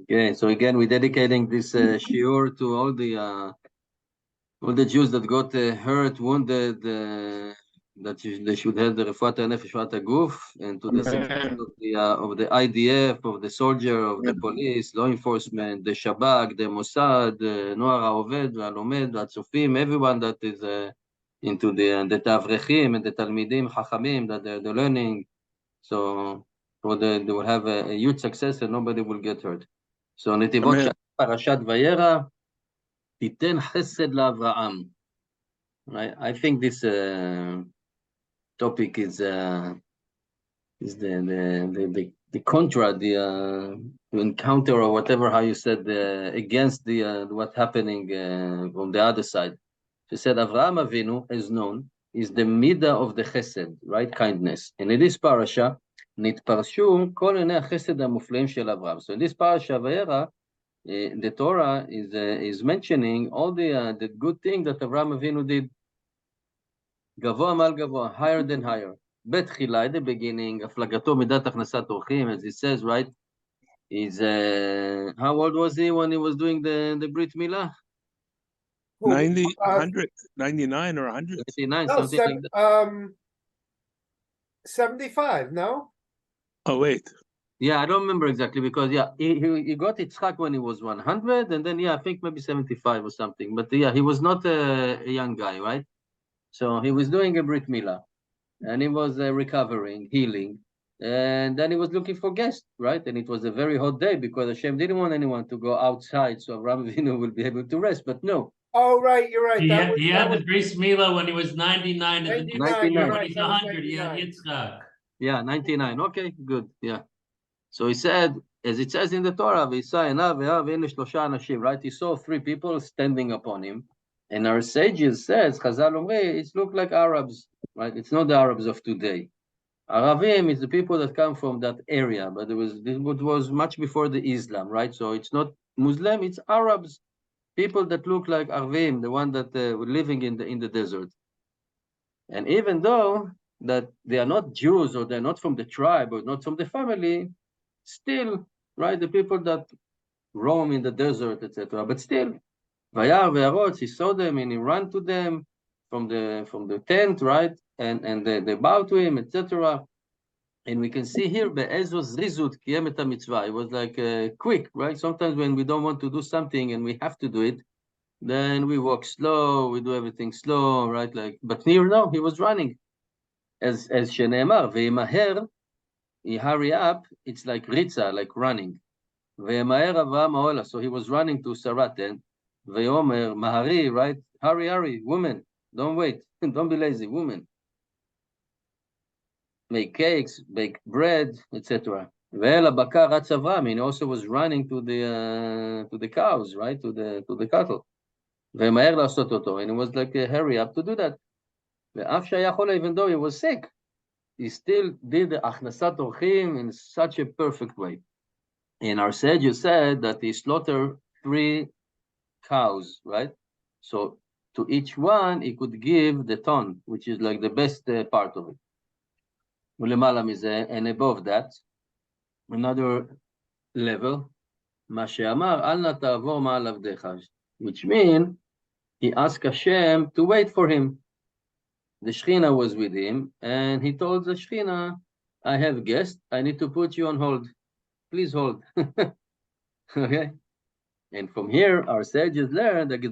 Okay, so again, we're dedicating this shiur to all the Jews that got hurt, wounded, that they should have the refuat nefesh guf, and to the success of the IDF, of the soldier, of the police, law enforcement, the Shabak, the Mossad, Noar HaOved, והלומד, והצופים, everyone that is into the Avrechim and the Talmidim, Chachamim, that they're learning. So they will have a huge success and nobody will get hurt. So נתיבות שלום, פרשת וירא, תיתן חסד לאברהם. I think this topic is the contra, the encounter or whatever, how you said, against the what's happening from the other side. She said Avraham Avinu is known, is the midah of the chesed, right, kindness. And in this parasha, נתפרשו כל עיני החסד המופלאים של אברהם. So in this parasha, וירא, the Torah is mentioning all the good thing that Avraham Avinu did. גבוה מעל גבוה, higher than higher. בתחילה, at the beginning, הפלגתו מידת הכנסת אורחים, as it says, right? Is how old was he when he was doing the Brit Milah? 99 or 100. 99, no, something like that. 75, no? Oh, wait. Yeah, I don't remember exactly because, yeah, he got Yitzchak when he was 100, and then, yeah, I think maybe 75 or something. But, yeah, he was not a young guy, right? So he was doing a Brit Milah, and he was recovering, healing, and then he was looking for guests, right? And it was a very hot day because Hashem didn't want anyone to go outside so Avraham Avinu will be able to rest, but no. Oh, right, you're right. He had the Bris Milah when he was 99. 99, you're right. He's 100, he had Yitzchak. Yeah, 99. Okay, good. Yeah. So he said, as it says in the Torah, right? He saw three people standing upon him. And our sages says, Chazal Omri, it looked like Arabs, right? It's not the Arabs of today. Arabim is the people that come from that area, but it was much before the Islam, right? So it's not Muslim, it's Arabs. People that look like Arvim, the one that were living in the desert. And even though that they are not Jews or they're not from the tribe or not from the family, still, right, the people that roam in the desert, etc. But still, Vayar ve'arot, he saw them and he ran to them from the tent, right? And they bow to him, etc. And we can see here, be'ezo zrizut kiyem et mitzvah. It was like quick, right? Sometimes when we don't want to do something and we have to do it, then we walk slow, we do everything slow, right? Like, but here, no, he was running. As sheneemar, ve'yimaher, he hurry up, it's like ritza, like running. Ve'yimaher Avraham ha'ola, so he was running to Sarah tent. Ve'yomer, mahari, right? Hurry, woman, don't wait, don't be lazy, woman. Make cakes, bake bread, etc. Ve'el ha'bakar ratz Avraham, he also was running to the cows, right? To the cattle. Ve'maher la'asot oto, and it was like a hurry up to do that. Ve'af shaya chola, even though he was sick, he still did the achnasat orchim in such a perfect way. And our sages said that he slaughtered 3 cows, right? So to each one, he could give the ton, which is like the best part of it. And above that, another level, which means he asked Hashem to wait for him. The Shekhinah was with him, and he told the Shekhinah, I have guests, I need to put you on hold. Please hold. Okay? And from here, our sages learned that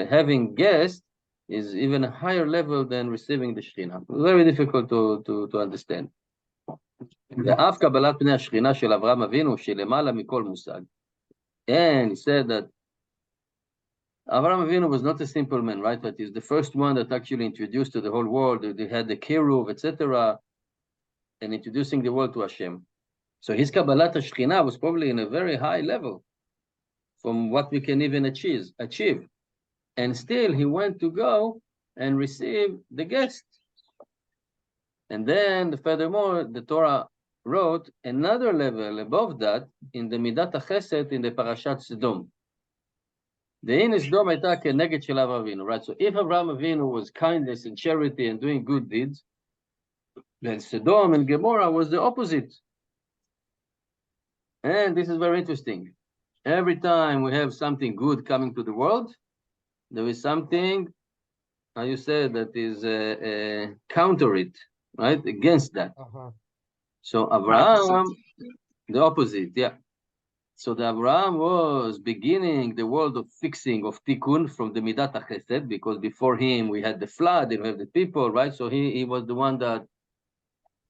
having guests is even a higher level than receiving the Shekhinah. Very difficult to understand. ואף קבלת פני השכינה של אברהם אבינו שלמעלה מכל מושג. And he said that Avraham Avinu was not a simple man, right? But he's the first one that actually introduced to the whole world. They had the Keruv, etc., and introducing the world to Hashem. So his Kabbalat HaShekhinah was probably in a very high level from what we can even achieve. And still he went to go and receive the guest. And then, furthermore, the Torah wrote another level above that in the Midat HaChesed in the Parashat Sodom. The Ein Sodom הייתה כנגד של אברהם אבינו, right? So if Avraham Avinu was kindness and charity and doing good deeds, then Sodom and Gomorrah was the opposite. And this is very interesting. Every time we have something good coming to the world, there is something, how you say, that is counter it, right? Against that. So Abraham, the opposite, yeah. So the Abraham was beginning the world of fixing, of tikkun, from the midat chesed, because before him we had the flood, and we have the people, right? So he was the one that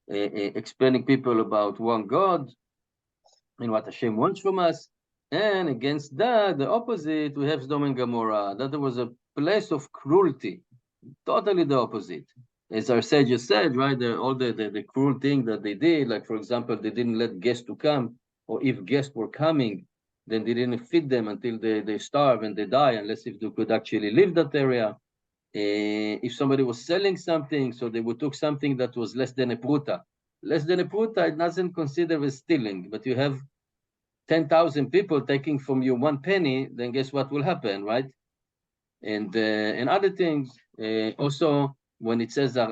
explaining people about one God and what Hashem wants from us. And against that, the opposite, we have Sodom and Gomorrah. That there was a place of cruelty, totally the opposite. As our sages said, right, all the cruel thing that they did, like for example, they didn't let guests to come, or if guests were coming, then they didn't feed them until they starve and they die, unless if they could actually leave that area. If somebody was selling something, so they would took something that was less than a pruta. Less than a pruta, it doesn't consider as stealing, but you have 10,000 people taking from you 1 penny, then guess what will happen, right? And other things, also, when it says that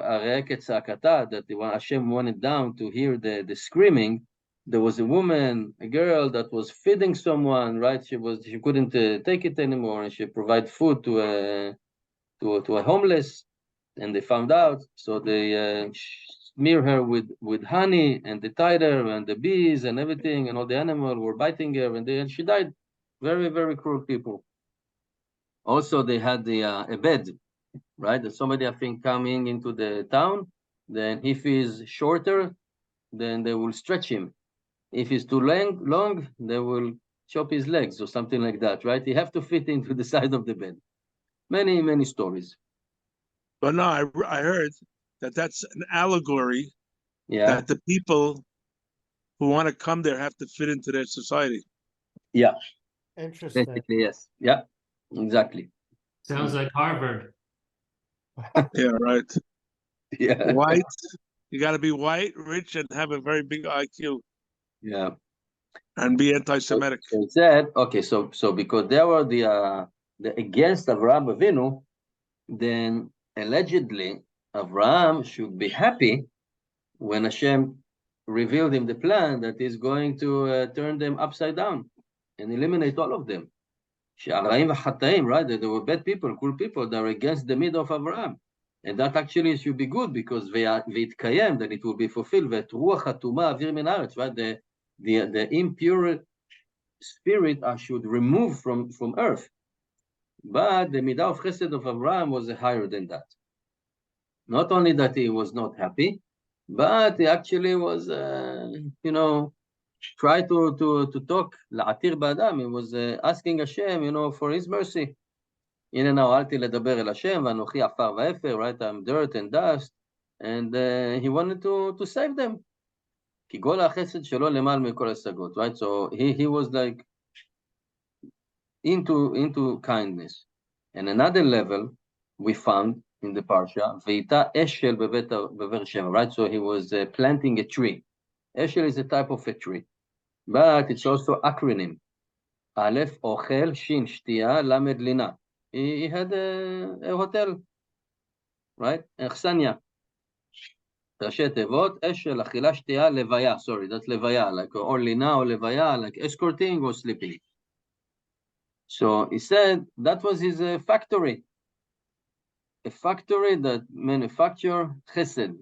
Hashem wanted down to hear the screaming, there was a woman, a girl that was feeding someone, right? She couldn't take it anymore, and she provided food to a homeless, and they found out, so they smear her with honey, and they tied her, and the bees and everything, and all the animals were biting her, and she died. Very, very cruel people. Also, they had a bed, right? That somebody, I think, coming into the town, then if he's shorter, then they will stretch him. If he's too long, they will chop his legs or something like that, right? You have to fit into the side of the bed. Many, many stories. But no, I heard that that's an allegory. Yeah. That the people who want to come there have to fit into their society. Yeah. Interesting. Basically, yes. Yeah. Exactly. Sounds like Harvard. Yeah, right. Yeah. White. You got to be white, rich, and have a very big IQ. Yeah. And be anti-Semitic. So it said, okay, so because they were the against Avraham Avinu, then allegedly Avraham should be happy when Hashem revealed him the plan that is going to turn them upside down and eliminate all of them. Right? There were bad people, cruel people that are against the middle of Avraham. And that actually should be good because v'yitkayem, that it will be fulfilled. Ruach hatuma avir min haaretz, right? The impure spirit should remove from earth. But the midah of chesed of Avraham was higher than that. Not only that he was not happy, but he actually was, try to talk, la'atir ba'adam, he was asking Hashem, for his mercy. הנה נאהלתי לדבר אל השם, ואנוכי עפר ואפר, right, I'm dirt and dust, and he wanted to save them. כי גול החסד שלו למעל מכל השגות, right, so he was like into kindness. And another level we found in the parsha, ואיתה אשל בבאר שבע, right, so he was planting a tree. אשל is a type of a tree, but it's also acronym. א', אוכל, שין, שתייה, למד, לינה. He had a hotel, right? אכסניה. ראשי תיבות, אשל, אכילה, שתייה, לוויה. Sorry, that's לוויה, like or לינה or לוויה, like escorting or sleeping. So he said that was his factory. A factory that manufactured chesed.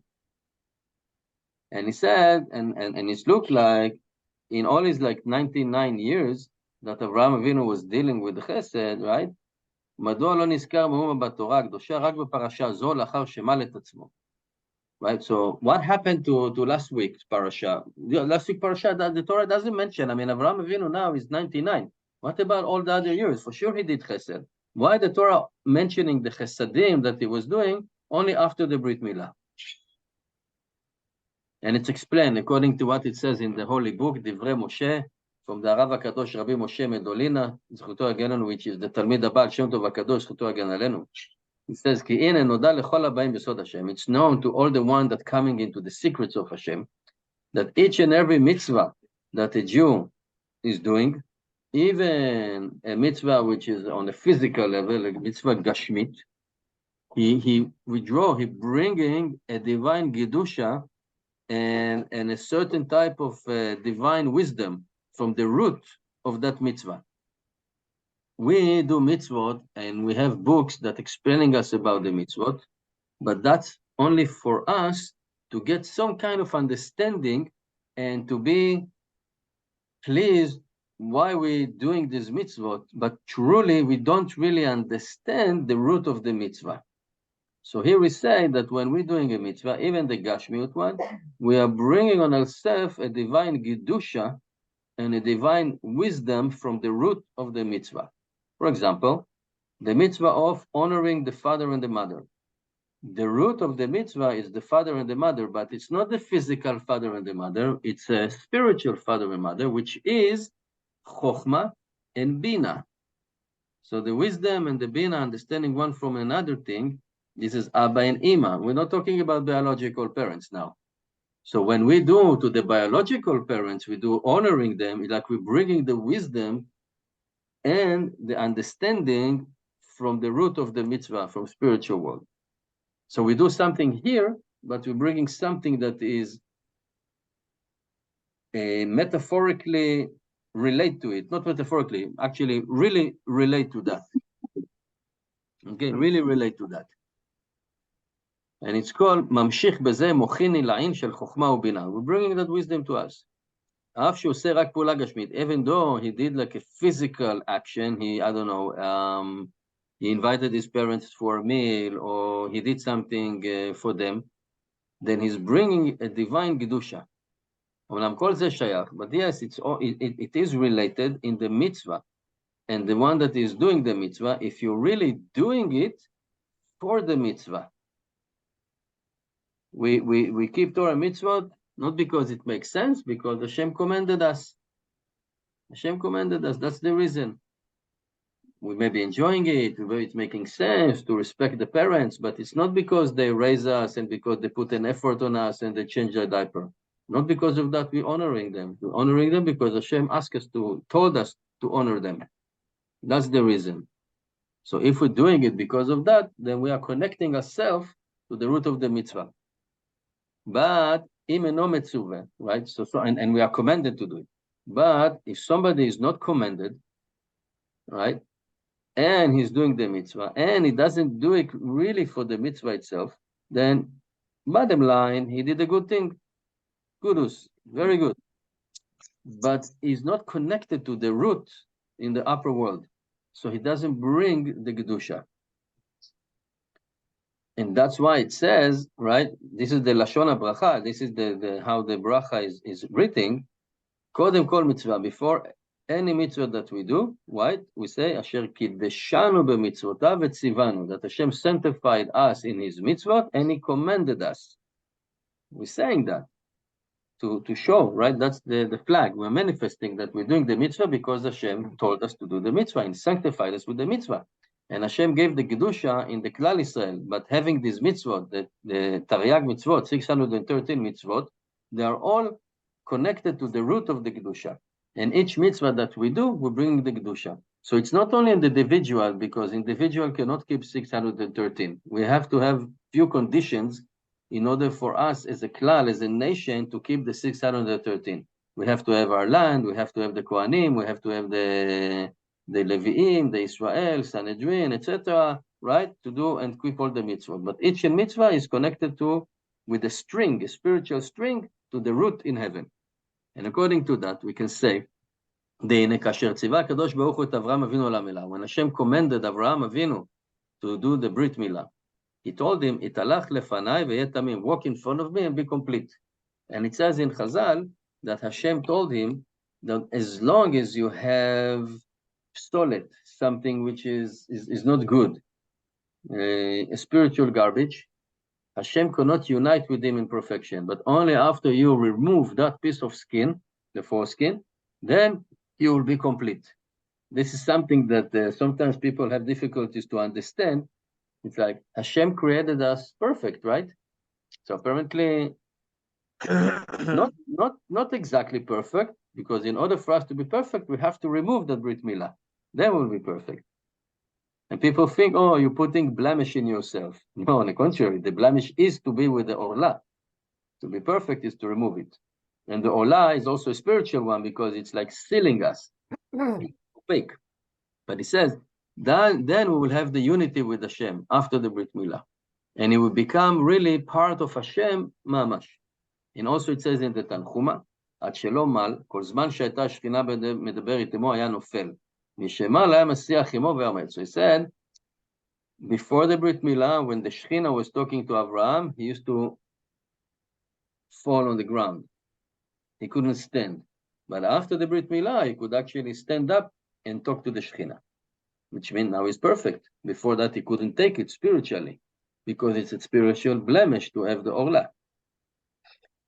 And he said, and it looked like in all his like 99 years that Avraham Avinu was dealing with the chesed, right? מדוע לא נזכר מאומה בתורה הקדושה רק בפרשה זו לאחר שמל את עצמו? Right, so what happened to last week's parasha? Last week's parasha, the Torah doesn't mention, Avraham Avinu now is 99. What about all the other years? For sure he did chesed. Why the Torah mentioning the chesedim that he was doing only after the Brit Milah? And it's explained according to what it says in the Holy Book, Divrei Moshe, from the Rav HaKadosh Rabbi Moshe Medolina, זכותו הגן לנו, which is the תלמיד הבעל שם טוב הקדוש, זכותו הגן עלינו. It says, כי הנה נודע לכל הבאים בסוד השם. It's known to all the one that coming into the secrets of Hashem, that each and every mitzvah that a Jew is doing, even a mitzvah which is on a physical level, like mitzvah gashmit, he bringing a divine gedusha and a certain type of divine wisdom from the root of that mitzvah. We do mitzvot, and we have books that explaining us about the mitzvot, but that's only for us to get some kind of understanding and to be pleased why we're doing this mitzvot, but truly we don't really understand the root of the mitzvah. So here we say that when we're doing a mitzvah, even the Gashmiut one, we are bringing on ourselves a divine Gedusha and a divine wisdom from the root of the mitzvah. For example, the mitzvah of honoring the father and the mother. The root of the mitzvah is the father and the mother, but it's not the physical father and the mother, it's a spiritual father and mother, which is Chokhmah and Bina. So the wisdom and the Bina, understanding one from another thing, this is Abba and Ima. We're not talking about biological parents now. So when we do to the biological parents, we do honoring them, it's like we're bringing the wisdom and the understanding from the root of the mitzvah, from spiritual world. So we do something here, but we're bringing something that is metaphorically relate to it, not metaphorically, actually really relate to that. Okay, really relate to that. And it's called ממשיך בזה מוכיני לעין של חוכמה ובינה. We're bringing that wisdom to us. אף שהוא עושה רק פעולה גשמית, even though he did like a physical action, I don't know, he invited his parents for a meal or he did something for them, then he's bringing a divine Gedusha. אומנם כל זה שייך, but yes, it is related in the mitzvah. And the one that is doing the mitzvah, if you're really doing it for the mitzvah, we keep Torah mitzvot not because it makes sense, because Hashem commanded us. Hashem commanded us, that's the reason. We may be enjoying it, it's making sense to respect the parents, but it's not because they raise us and because they put an effort on us and they change their diaper. Not because of that we're honoring them. We're honoring them because Hashem asked us told us to honor them. That's the reason. So if we're doing it because of that, then we are connecting ourselves to the root of the mitzvah. But right? And we are commanded to do it. But if somebody is not commanded, right, and he's doing the mitzvah, and he doesn't do it really for the mitzvah itself, then bottom line, he did a good thing. Kudos, very good. But he's not connected to the root in the upper world. So he doesn't bring the Gedusha. And that's why it says, right, this is the Lashon HaBracha, this is the how the bracha is written. Kodem kol mitzvah, before any mitzvah that we do, right, we say, Asher kiddeshanu b'mitzvotav v'tzivanu, that Hashem sanctified us in his mitzvot and he commanded us. We're saying that to show, right, that's the flag. We're manifesting that we're doing the mitzvah because Hashem told us to do the mitzvah and sanctified us with the mitzvah. And Hashem gave the Gedusha in the Klal Israel, but having these mitzvot, the Taryag mitzvot, 613 mitzvot, they are all connected to the root of the Gedusha. And each mitzvah that we do, we bring the Gedusha. So it's not only in the individual, because individual cannot keep 613. We have to have few conditions in order for us as a Klal, as a nation, to keep the 613. We have to have our land, we have to have the Kohanim, we have to have the Leviim, the Israel, Sanhedrin, etc., right, to do and keep all the mitzvah. But each mitzvah is connected with a string, a spiritual string, to the root in heaven. And according to that, we can say, when Hashem commanded Avraham Avinu to do the Brit Milah, he told him, Italach lefanai ve'yetamim, walk in front of me and be complete. And it says in Chazal that Hashem told him that as long as you have stolen something which is not good, a spiritual garbage, Hashem cannot unite with him in perfection. But only after you remove that piece of skin, the foreskin, then you will be complete. This is something that sometimes people have difficulties to understand. It's like Hashem created us perfect, right? So apparently, not exactly perfect, because in order for us to be perfect, we have to remove that Brit Milah. Then we'll be perfect. And people think, oh, you're putting blemish in yourself. No, on the contrary, the blemish is to be with the Orla. To be perfect is to remove it. And the Ola is also a spiritual one because it's like sealing us, opaque. But he says, then we will have the unity with Hashem after the Brit Milah. And it will become really part of Hashem, mamash. And also it says in the Tanchuma, עד שלא מל, כל זמן שהייתה השכינה מדברת עמו היה נופל. משמל היה מסיח עמו ועומד. So he said, before the Brit Milah, when the Shechina was talking to Abraham, he used to fall on the ground. He couldn't stand. But after the Brit Milah, he could actually stand up and talk to the Shechina, which means now he's perfect. Before that, he couldn't take it spiritually, because it's a spiritual blemish to have the Orla.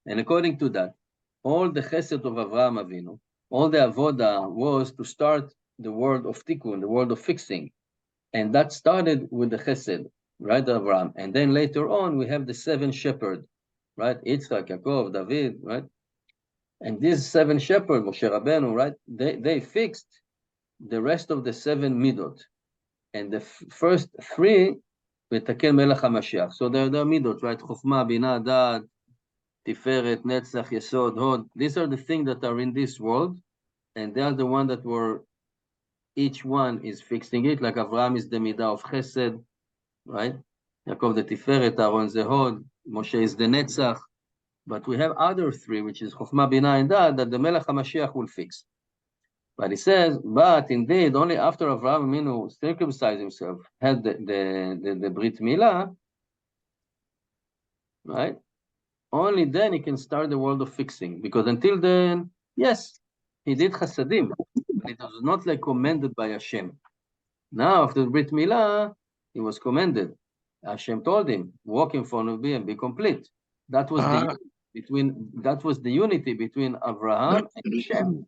And according to that, all the chesed of Avraham Avinu, all the avoda was to start the world of tikkun, the world of fixing. And that started with the chesed, right, Avraham. And then later on, we have the 7 shepherds, right? Yitzchak, Yaakov, David, right? And these 7 shepherds, Moshe Rabbeinu, right? They fixed the rest of the 7 midot. And the first 3, v'taken melech HaMashiach. So they're midot, right? Chokhmah, Binah, Da'at, Tiferet, Netzach, Yesod, Hod. These are the things that are in this world, and they are the ones that were, each one is fixing it, like Avraham is the Midah of Chesed, right? Yaakov the Tiferet, Aaron the Hod, Moshe is the Netzach. But we have other 3, which is Chokhmah, Binah, and Da'at, that the Melech HaMashiach will fix. But he says, but indeed, only after Avraham Avinu circumcised himself, had the Brit Milah, right? Only then he can start the world of fixing. Because until then, yes, he did chasadim, but it was not like commended by Hashem. Now, after the Brit Milah, he was commended. Hashem told him, walk in front of me and be complete. That was the unity between Abraham and Hashem.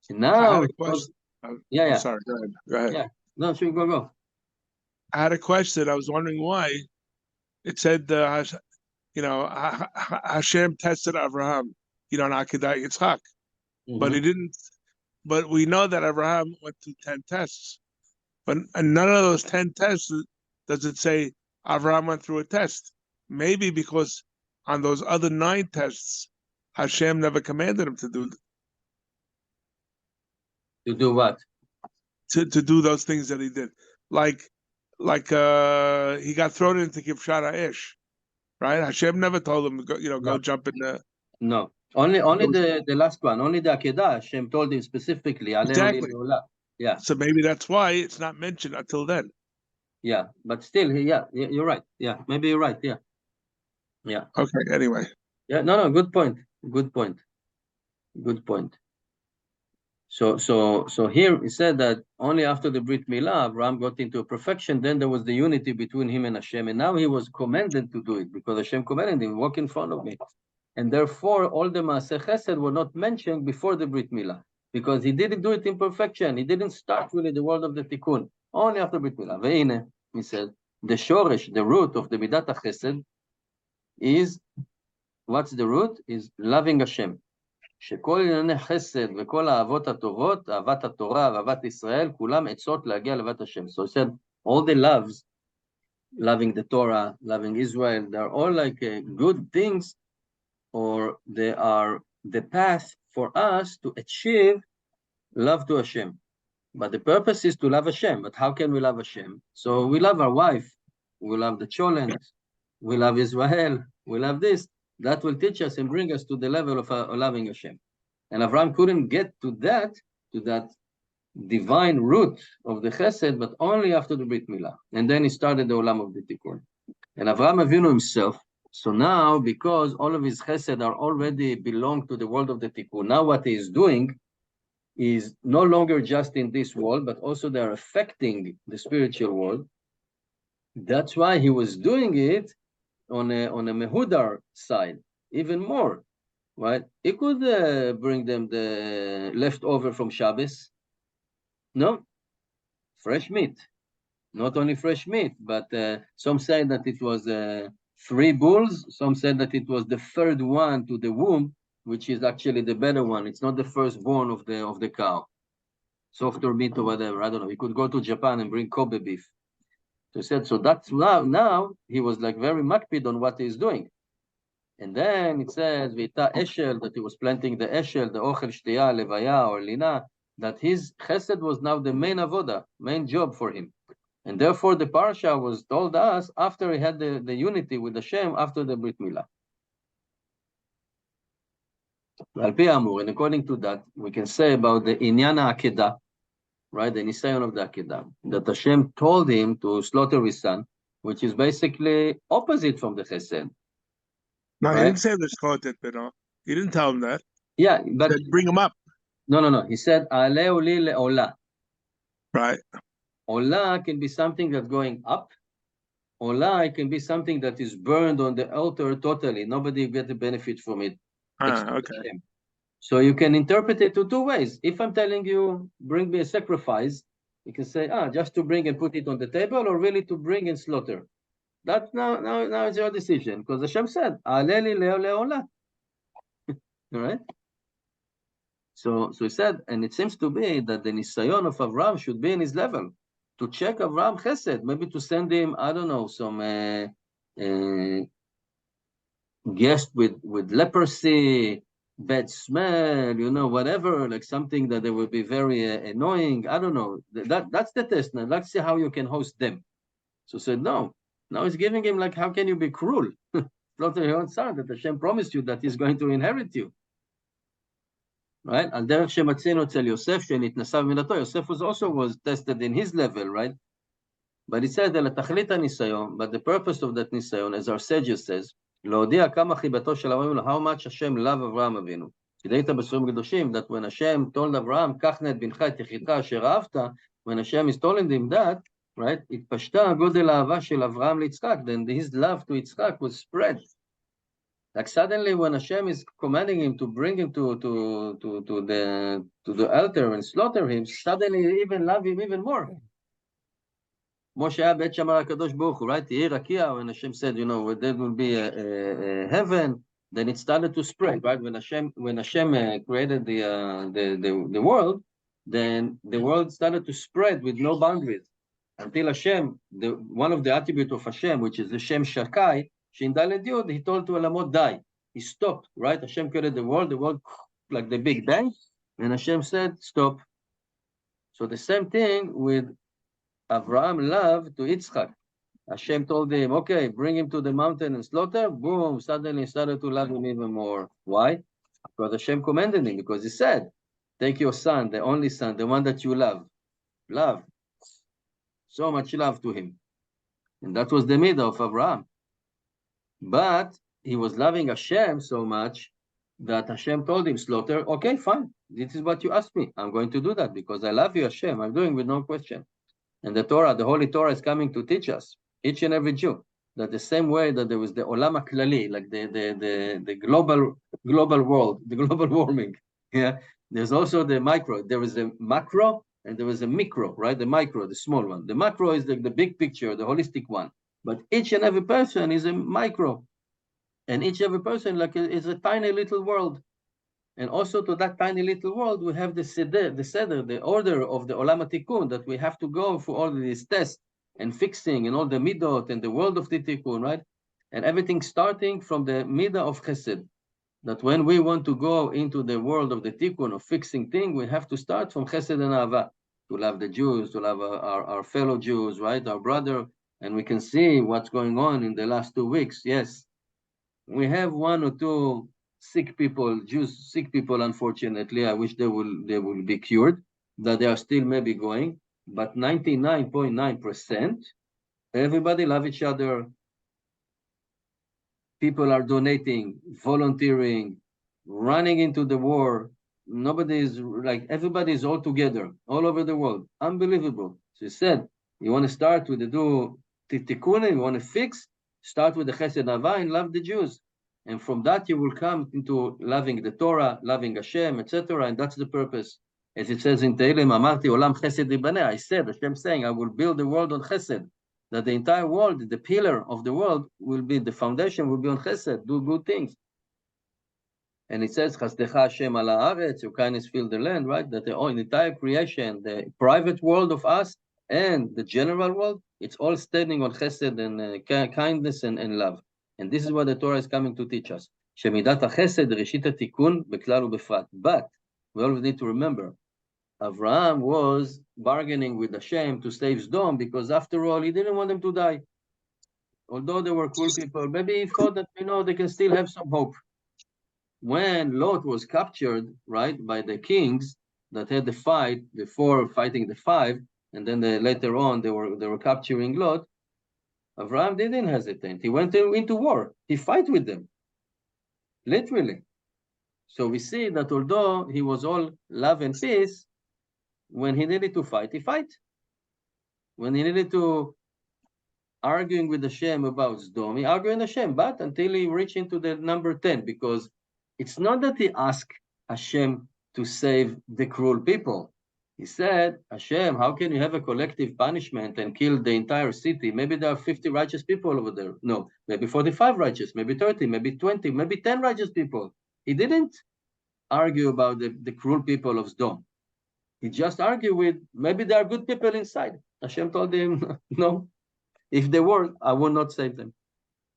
And now, I had a question. yeah. Sorry, go ahead. Yeah, no, sure, go. I had a question. I was wondering why it said, Hashem tested Abraham, on Akedah Yitzchak, but he didn't. But we know that Abraham went through 10 tests, but none of those 10 tests does it say Abraham went through a test. Maybe because on those other 9 tests, Hashem never commanded him to do. To do what? To do those things that he did, like he got thrown into Kivshat Ish. Right? Hashem never told him, go jump in the... No. Only the last one. Only the Akedah. Hashem told him specifically. Exactly. Yeah. So maybe that's why it's not mentioned until then. Yeah. But still, you're right. Yeah. Maybe you're right. Yeah. Yeah. Okay. Anyway. Yeah. No. Good point. So here he said that only after the Brit Milah, Abraham got into perfection, then there was the unity between him and Hashem, and now he was commanded to do it, because Hashem commanded him, walk in front of me. And therefore, all the Maaseh Chesed were not mentioned before the Brit Milah, because he didn't do it in perfection. He didn't start really the world of the Tikkun, only after Brit Milah. Ve'ine, he said, the shoresh, the root of the Midat HaChesed is, what's the root? Is loving Hashem. שכל ענייני חסד וכל האהבות הטובות, אהבת התורה ואהבת ישראל, כולם עצות להגיע לאהבת השם. So he said, all the loves, loving the Torah, loving Israel, they're all like good things, or they are the path for us to achieve love to Hashem. But the purpose is to love Hashem. But how can we love Hashem? So we love our wife, we love the Cholent, we love Israel, we love this. That will teach us and bring us to the level of loving Hashem. And Avraham couldn't get to that divine root of the Chesed, but only after the Brit Milah. And then he started the Olam of the Tikkun. And Avraham Avinu himself, so now, because all of his Chesed are already belong to the world of the Tikkun, now what he is doing is no longer just in this world, but also they are affecting the spiritual world. That's why he was doing it on a Mehudar side, even more, right? He could bring them the leftover from Shabbos. No, fresh meat. Not only fresh meat, but some say that it was 3 bulls. Some said that it was the 3rd one to the womb, which is actually the better one. It's not the firstborn of the cow. Softer meat or whatever, I don't know. We could go to Japan and bring Kobe beef. So he said, so that's now he was like very makpid on what he's doing. And then it says, Vita Eshel, that he was planting the Eshel, the Ochel Shtiya, Levaya, or Lina, that his chesed was now the main avoda, main job for him. And therefore the Parasha was told us after he had the unity with Hashem after the Brit Milah. Al pi amur, and according to that, we can say about the Inyana Akedah, right, the Nisayon of the Akedah, that Hashem told him to slaughter his son, which is basically opposite from the chesed. No, he Right? didn't say the Shkotet, but no. He didn't tell him that. Yeah, He but said, bring him up. no. He said, Aleu li le'olah. Right. Olah can be something that's going up. Olah can be something that is burned on the altar totally. Nobody get the benefit from it. Okay. Hashem. So you can interpret it two ways. If I'm telling you, bring me a sacrifice, you can say, just to bring and put it on the table, or really to bring and slaughter. That's now it's your decision, because Hashem said, Aleli le'olah. All right? So he said, and it seems to be that the Nisayon of Avraham should be in his level, to check Avraham Chesed, maybe to send him, I don't know, some guest with leprosy, bad smell, whatever, like something that they will be very annoying. I don't know. That's the test. Now let's see how you can host them. So said, no. Now he's giving him, like, how can you be cruel? Slaughter your own son that Hashem promised you that he's going to inherit you. Right? Al derech shematzinu etzel Yosef shenitnasa b'minato. Yosef was tested in his level, right? But he said that tachlit hanisayon, but the purpose of that nisayon, as our sages says, להודיע כמה חיבתו של אברהם, how much Hashem loved Avraham Avinu. כדאית בספרים הקדושים, that when Hashem told Avraham, קח נא את בנך את יחידך אשר אהבת, when Hashem is telling him that, right, התפשטה גודל האהבה של אברהם ליצחק, then his love to Yitzchak was spread. Like suddenly when Hashem is commanding him to bring him to the altar and slaughter him, suddenly he even love him even more. Moshe היה בית שמר הקדוש ברוך הוא, right? תהי רקיע, when Hashem said, there will be a heaven, then it started to spread, right? When Hashem created the world, then the world started to spread with no boundaries. Until Hashem, one of the attributes of Hashem, which is the Shem Shakai, Shin Daled Yud, he told to Elamot, die. He stopped, right? Hashem created the world like the Big Bang, and Hashem said, stop. So the same thing with Avraham love to Yitzchak. Hashem told him, okay, bring him to the mountain and slaughter. Boom, suddenly he started to love him even more. Why? Because Hashem commanded him, because he said, take your son, the only son, the one that you love. Love. So much love to him. And that was the midah of Avraham. But he was loving Hashem so much that Hashem told him, slaughter, okay, fine. This is what you asked me. I'm going to do that because I love you, Hashem. I'm doing with no question. And the Torah, the Holy Torah is coming to teach us, each and every Jew, that the same way that there was the Olam HaKlali, like the global world, the global warming, yeah, there's also the micro. There is a macro and there is a micro, right? The micro, the small one. The macro is the big picture, the holistic one. But each and every person is a micro. And each and every person is a tiny little world. And also to that tiny little world, we have the seder, the order of the Olam HaTikun, that we have to go for all these tests and fixing and all the midot and the world of the Tikkun, right? And everything starting from the midah of Chesed. That when we want to go into the world of the Tikkun, of fixing things, we have to start from Chesed and Ahava, to love the Jews, to love our fellow Jews, right? Our brother. And we can see what's going on in the last 2 weeks. Yes, we have 1 or 2 sick people, Jews, sick people, unfortunately. I wish they will be cured, that they are still maybe going, but 99.9%, everybody love each other. People are donating, volunteering, running into the war. Nobody is everybody is all together, all over the world. Unbelievable. So he said, you want to start with the tikkun, you want to fix, start with the chesed avah and love the Jews. And from that, you will come into loving the Torah, loving Hashem, etc. And that's the purpose. As it says in Tehillim, Amarti Olam Chesed Yibaneh. I said, Hashem saying, I will build the world on Chesed. That the entire world, the pillar of the world, will be, the foundation will be on Chesed, do good things. And it says, Chasdecha Hashem ala haaretz, your kindness fill the land, right? That the entire creation, the private world of us, and the general world, it's all standing on Chesed and kindness and love. And this is what the Torah is coming to teach us. שמידת החסד ראשית התיקון בכלל ובפרט. But we always need to remember, Avraham was bargaining with Hashem to save Sodom because after all, he didn't want them to die. Although they were cool people, maybe he thought that, they can still have some hope. When Lot was captured, right, by the kings that had the fight before fighting the five, and then later on they were capturing Lot, Avraham didn't hesitate. He went into war. He fought with them, literally. So we see that although he was all love and peace, when he needed to fight, he fight. When he needed to arguing with Hashem about Sodom, he argued with Hashem, but until he reached into the number 10, because it's not that he asked Hashem to save the cruel people. He said, Hashem, how can you have a collective punishment and kill the entire city? Maybe there are 50 righteous people over there. No, maybe 45 righteous, maybe 30, maybe 20, maybe 10 righteous people. He didn't argue about the cruel people of Sodom. He just argued with, maybe there are good people inside. Hashem told him, no, if they were, I will not save them.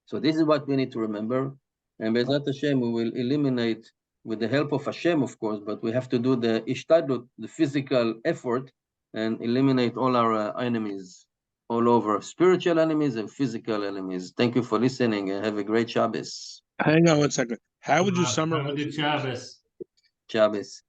So this is what we need to remember. And Be'ezrat Hashem, we will eliminate, with the help of Hashem, of course, but we have to do the ishtadlut, the physical effort, and eliminate all our enemies all over, spiritual enemies and physical enemies. Thank you for listening and have a great Shabbos. Hang on one second. How would you summarize? Have a good Shabbos. Shabbos.